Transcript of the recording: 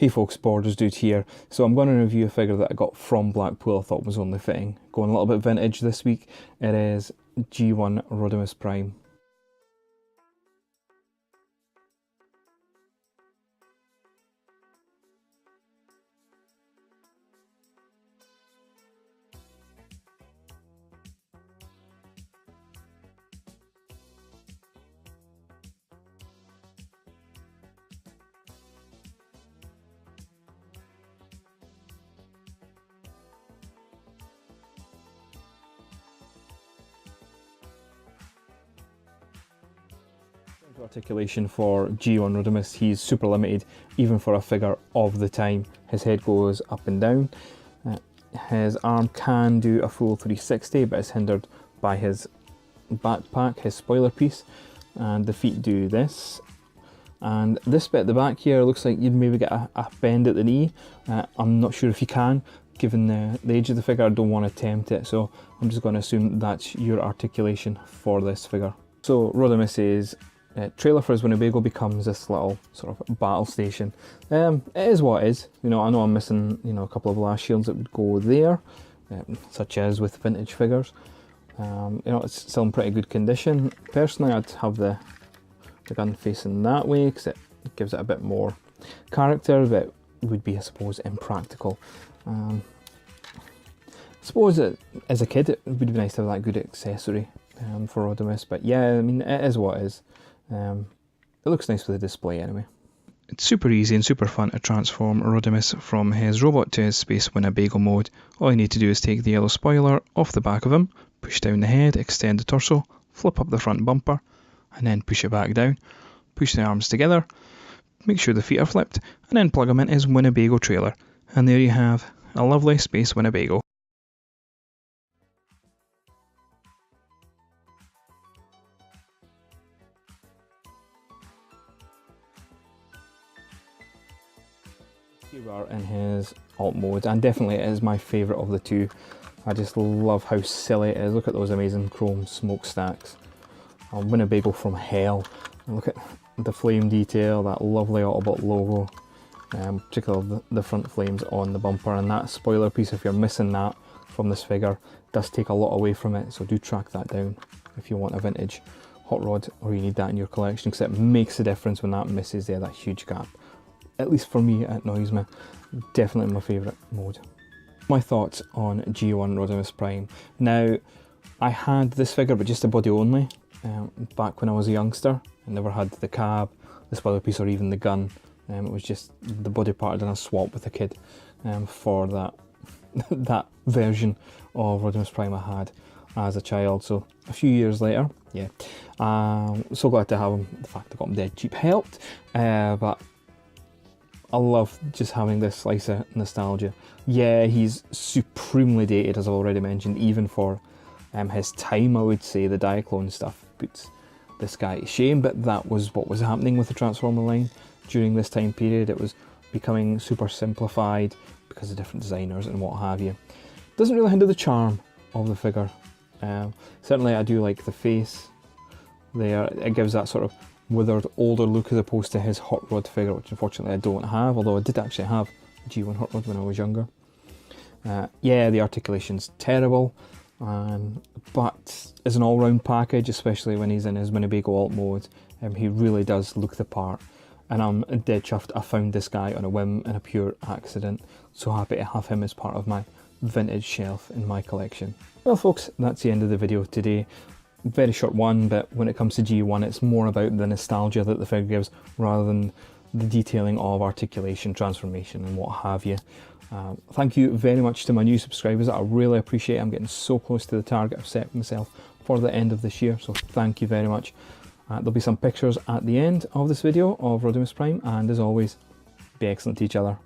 Hey folks, Borders Dude here. So I'm going to review a figure that I got from Blackpool I thought was only fitting. Going a little bit vintage this week. It is G1 Rodimus Prime. Articulation for G1 Rodimus, he's super limited even for a figure of the time. His head goes up and down, his arm can do a full 360 but is hindered by his backpack, his spoiler piece, and the feet do this. And this bit at the back here looks like you'd maybe get a bend at the knee. I'm not sure if you can, given the age of the figure. I don't want to tempt it, so I'm just going to assume that's your articulation for this figure. So Rodimus's trailer for his Winnebago becomes this little sort of battle station. It is what it is. You know, I know I'm missing, you know, a couple of glass shields that would go there, such as with vintage figures. You know, it's still in pretty good condition. Personally, I'd have the gun facing that way because it gives it a bit more character, but would be, I suppose, impractical. I suppose as a kid it would be nice to have that good accessory for Rodimus, but yeah, I mean, it is what it is. It looks nice for the display anyway. It's super easy and super fun to transform Rodimus from his robot to his Space Winnebago mode. All you need to do is take the yellow spoiler off the back of him, push down the head, extend the torso, flip up the front bumper, and then push it back down. Push the arms together, make sure the feet are flipped, and then plug him in his Winnebago trailer. And there you have a lovely Space Winnebago. Here we are in his alt mode, and definitely it is my favourite of the two. I just love how silly it is. Look at those amazing chrome smokestacks. A Winnebago from hell. Look at the flame detail, that lovely Autobot logo, particularly the front flames on the bumper, and that spoiler piece, if you're missing that from this figure, does take a lot away from it, so do track that down if you want a vintage hot rod or you need that in your collection, because it makes a difference when that misses there, that huge gap. At least for me, it annoys me. Definitely my favourite mode. My thoughts on G1 Rodimus Prime. Now, I had this figure, but just a body only, back when I was a youngster. I never had the cab, the spoiler piece, or even the gun. It was just the body part and a swap with a kid for that that version of Rodimus Prime I had as a child. So a few years later, yeah, so glad to have him. The fact I got him dead cheap helped, but I love just having this slice of nostalgia. Yeah, he's supremely dated, as I've already mentioned, even for his time. I would say the Diaclone stuff puts this guy to shame, but that was what was happening with the Transformer line during this time period. It was becoming super simplified because of different designers and what have you. Doesn't really hinder the charm of the figure. Certainly I do like the face there. It gives that sort of withered, older look as opposed to his hot rod figure, which unfortunately I don't have, although I did actually have a G1 hot rod when I was younger. Yeah, the articulation's terrible, but as an all-round package, especially when he's in his Winnebago alt mode, he really does look the part, and I'm dead chuffed I found this guy on a whim and a pure accident. So happy to have him as part of my vintage shelf in my collection. Well folks, that's the end of the video today. Very short one, but when it comes to G1, it's more about the nostalgia that the figure gives rather than the detailing of articulation, transformation and what have you. Thank you very much to my new subscribers. I really appreciate it. I'm getting so close to the target I've set for myself for the end of this year, so thank you very much. There'll be some pictures at the end of this video of Rodimus Prime, and as always, be excellent to each other.